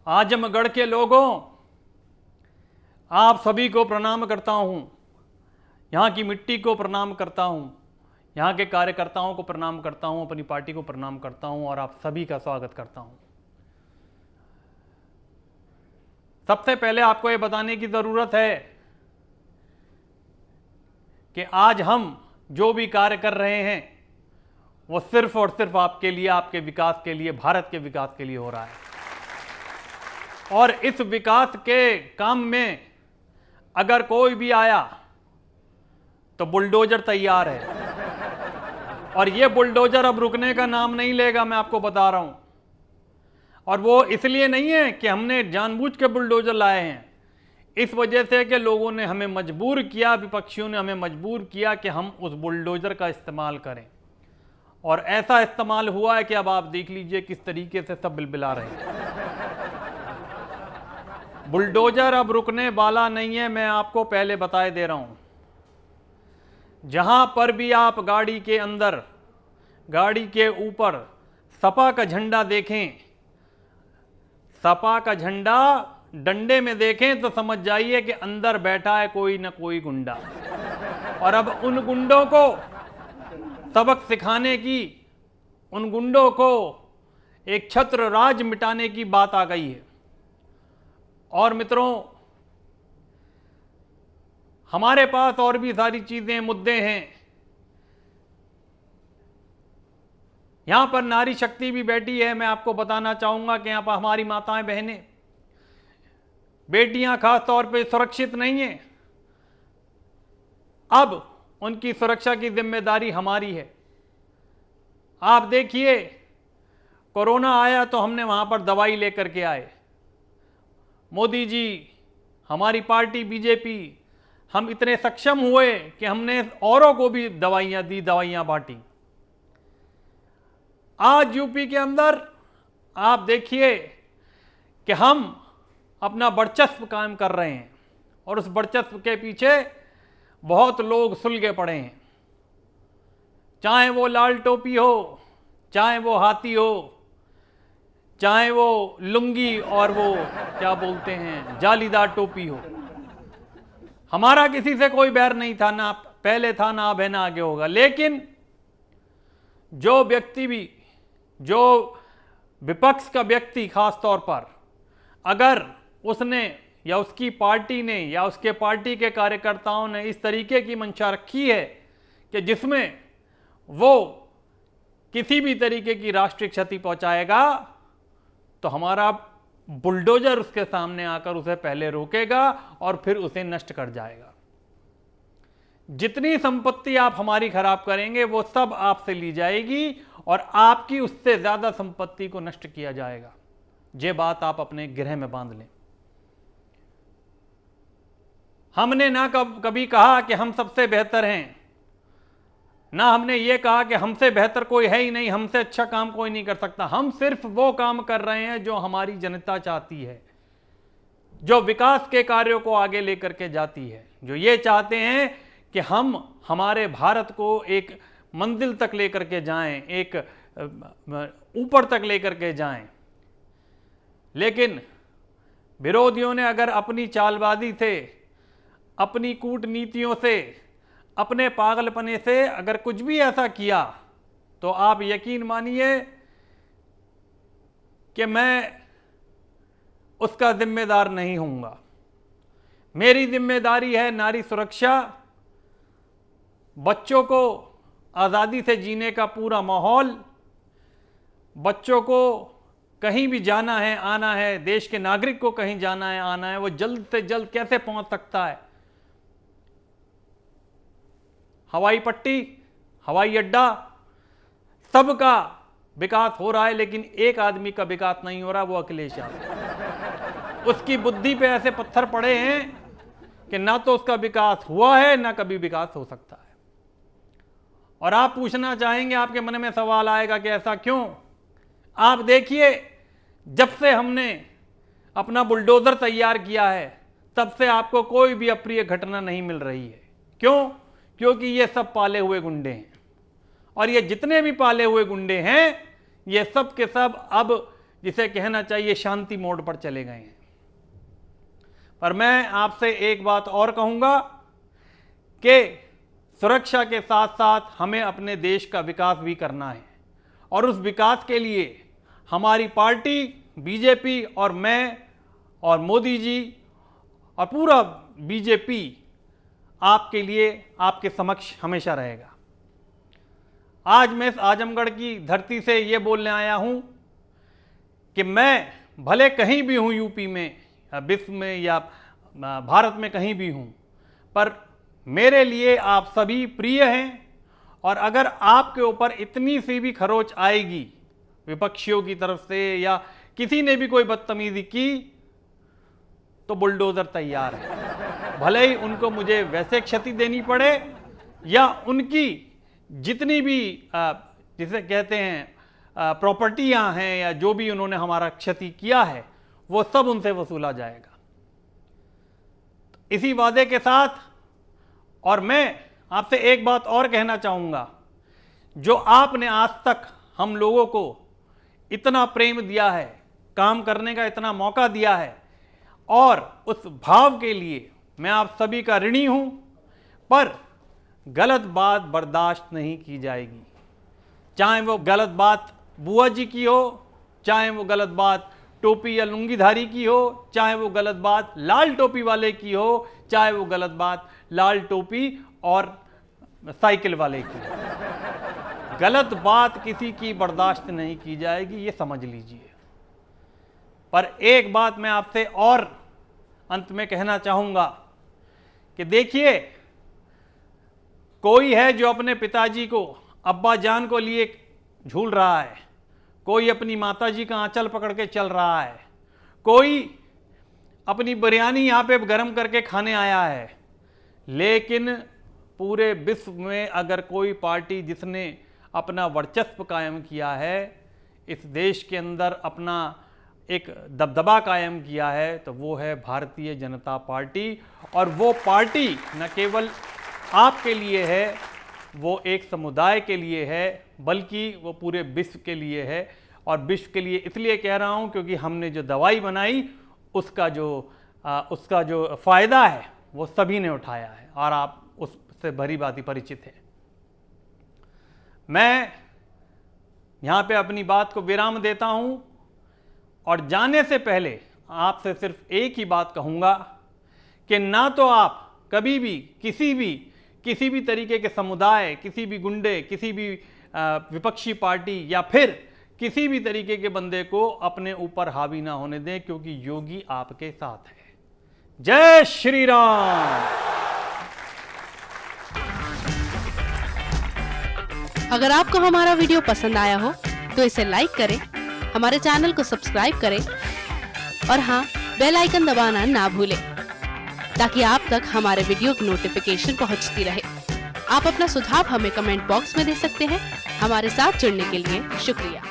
आजमगढ़ के लोगों, आप सभी को प्रणाम करता हूं। यहाँ की मिट्टी को प्रणाम करता हूं, यहाँ के कार्यकर्ताओं को प्रणाम करता हूं, अपनी पार्टी को प्रणाम करता हूं और आप सभी का स्वागत करता हूं। सबसे पहले आपको ये बताने की ज़रूरत है कि आज हम जो भी कार्य कर रहे हैं वो सिर्फ और सिर्फ आपके लिए, आपके विकास के लिए, भारत के विकास के लिए हो रहा है। और इस विकास के काम में अगर कोई भी आया तो बुलडोजर तैयार है, और ये बुलडोजर अब रुकने का नाम नहीं लेगा, मैं आपको बता रहा हूं। और वो इसलिए नहीं है कि हमने जानबूझ के बुलडोजर लाए हैं, इस वजह से कि लोगों ने हमें मजबूर किया, विपक्षियों ने हमें मजबूर किया कि हम उस बुलडोजर का इस्तेमाल करें। और ऐसा इस्तेमाल हुआ है कि अब आप देख लीजिए किस तरीके से सब बिलबिला रहे हैं। बुलडोजर अब रुकने वाला नहीं है, मैं आपको पहले बताए दे रहा हूं। जहां पर भी आप गाड़ी के अंदर, गाड़ी के ऊपर सपा का झंडा देखें, सपा का झंडा डंडे में देखें तो समझ जाइए कि अंदर बैठा है कोई ना कोई गुंडा। और अब उन गुंडों को सबक सिखाने की, उन गुंडों को एक छत्र राज मिटाने की बात आ गई है। और मित्रों, हमारे पास और भी सारी चीजें, मुद्दे हैं। यहां पर नारी शक्ति भी बैठी है। मैं आपको बताना चाहूंगा कि यहां पर हमारी माताएं, बहनें, बेटियां खास तौर पे सुरक्षित नहीं हैं। अब उनकी सुरक्षा की जिम्मेदारी हमारी है। आप देखिए, कोरोना आया तो हमने वहां पर दवाई लेकर के आए। मोदी जी, हमारी पार्टी बीजेपी, हम इतने सक्षम हुए कि हमने औरों को भी दवाइयां दी, दवाइयां बांटी। आज यूपी के अंदर आप देखिए कि हम अपना वर्चस्व कायम कर रहे हैं, और उस वर्चस्व के पीछे बहुत लोग सुलगे पड़े हैं। चाहे वो लाल टोपी हो, चाहे वो हाथी हो, चाहे वो लुंगी और वो क्या बोलते हैं जालीदार टोपी हो। हमारा किसी से कोई बैर नहीं था, ना पहले था, ना अब है, ना आगे होगा। लेकिन जो व्यक्ति भी, जो विपक्ष का व्यक्ति खास तौर पर, अगर उसने या उसकी पार्टी ने या उसके पार्टी के कार्यकर्ताओं ने इस तरीके की मंशा रखी है कि जिसमें वो किसी भी तरीके की राष्ट्रीय क्षति पहुंचाएगा, तो हमारा बुलडोजर उसके सामने आकर उसे पहले रोकेगा और फिर उसे नष्ट कर जाएगा। जितनी संपत्ति आप हमारी खराब करेंगे वो सब आपसे ली जाएगी और आपकी उससे ज्यादा संपत्ति को नष्ट किया जाएगा। ये बात आप अपने गृह में बांध लें। हमने ना कभी कहा कि हम सबसे बेहतर हैं, ना हमने ये कहा कि हमसे बेहतर कोई है ही नहीं, हमसे अच्छा काम कोई नहीं कर सकता। हम सिर्फ वो काम कर रहे हैं जो हमारी जनता चाहती है, जो विकास के कार्यों को आगे लेकर के जाती है, जो ये चाहते हैं कि हम हमारे भारत को एक मंजिल तक लेकर के जाएं, एक ऊपर तक लेकर के जाएं। लेकिन विरोधियों ने अगर अपनी चालबाजी से, अपनी कूटनीतियों से, अपने पागलपने से अगर कुछ भी ऐसा किया, तो आप यकीन मानिए कि मैं उसका जिम्मेदार नहीं हूंगा। मेरी जिम्मेदारी है नारी सुरक्षा, बच्चों को आज़ादी से जीने का पूरा माहौल, बच्चों को कहीं भी जाना है, आना है, देश के नागरिक को कहीं जाना है, आना है, वो जल्द से जल्द कैसे पहुंच सकता है। हवाई पट्टी, हवाई अड्डा, सबका विकास हो रहा है, लेकिन एक आदमी का विकास नहीं हो रहा, वो अखिलेश यादव। उसकी बुद्धि पे ऐसे पत्थर पड़े हैं कि ना तो उसका विकास हुआ है, ना कभी विकास हो सकता है। और आप पूछना चाहेंगे, आपके मन में सवाल आएगा कि ऐसा क्यों। आप देखिए, जब से हमने अपना बुलडोजर तैयार किया है, तब से आपको कोई भी अप्रिय घटना नहीं मिल रही है। क्यों? क्योंकि ये सब पाले हुए गुंडे हैं, और ये जितने भी पाले हुए गुंडे हैं, ये सब के सब अब जिसे कहना चाहिए शांति मोड पर चले गए हैं। पर मैं आपसे एक बात और कहूँगा कि सुरक्षा के साथ साथ हमें अपने देश का विकास भी करना है, और उस विकास के लिए हमारी पार्टी बीजेपी और मैं और मोदी जी और पूरा बीजेपी आपके लिए, आपके समक्ष हमेशा रहेगा। आज मैं इस आजमगढ़ की धरती से ये बोलने आया हूँ कि मैं भले कहीं भी हूँ, यूपी में या विश्व में या भारत में कहीं भी हूँ, पर मेरे लिए आप सभी प्रिय हैं। और अगर आपके ऊपर इतनी सी भी खरोच आएगी विपक्षियों की तरफ से या किसी ने भी कोई बदतमीजी की, तो बुलडोज़र तैयार है। भले ही उनको मुझे वैसे क्षति देनी पड़े या उनकी जितनी भी जिसे कहते हैं प्रॉपर्टियां हैं या जो भी उन्होंने हमारा क्षति किया है, वो सब उनसे वसूला जाएगा। इसी वादे के साथ, और मैं आपसे एक बात और कहना चाहूँगा, जो आपने आज तक हम लोगों को इतना प्रेम दिया है, काम करने का इतना मौका दिया है, और उस भाव के लिए मैं आप सभी का ऋणी हूँ। पर गलत बात बर्दाश्त नहीं की जाएगी, चाहे वो गलत बात बुआ जी की हो, चाहे वो गलत बात टोपी या लुंगीधारी की हो, चाहे वो गलत बात लाल टोपी वाले की हो, चाहे वो गलत बात लाल टोपी और साइकिल वाले की हो। गलत बात किसी की बर्दाश्त नहीं की जाएगी, ये समझ लीजिए। पर एक बात मैं आपसे और अंत में कहना चाहूँगा कि देखिए, कोई है जो अपने पिताजी को, अब्बा जान को लिए झूल रहा है, कोई अपनी माताजी का आंचल पकड़ के चल रहा है, कोई अपनी बिरयानी यहाँ पे गर्म करके खाने आया है। लेकिन पूरे विश्व में अगर कोई पार्टी जिसने अपना वर्चस्व कायम किया है, इस देश के अंदर अपना एक दबदबा कायम किया है, तो वो है भारतीय जनता पार्टी। और वो पार्टी न केवल आपके लिए है, वो एक समुदाय के लिए है, बल्कि वो पूरे विश्व के लिए है। और विश्व के लिए इसलिए कह रहा हूँ क्योंकि हमने जो दवाई बनाई उसका जो फ़ायदा है वो सभी ने उठाया है, और आप उससे भली भांति परिचित हैं। मैं यहाँ पे अपनी बात को विराम देता हूँ, और जाने से पहले आपसे सिर्फ एक ही बात कहूँगा कि ना तो आप कभी भी किसी भी तरीके के समुदाय, किसी भी गुंडे, किसी भी विपक्षी पार्टी या फिर किसी भी तरीके के बंदे को अपने ऊपर हावी ना होने दें, क्योंकि योगी आपके साथ है। जय श्री राम। अगर आपको हमारा वीडियो पसंद आया हो तो इसे लाइक करें, हमारे चैनल को सब्सक्राइब करें, और हाँ, बेल आइकन दबाना ना भूलें, ताकि आप तक हमारे वीडियो की नोटिफिकेशन पहुंचती रहे। आप अपना सुझाव हमें कमेंट बॉक्स में दे सकते हैं। हमारे साथ जुड़ने के लिए शुक्रिया।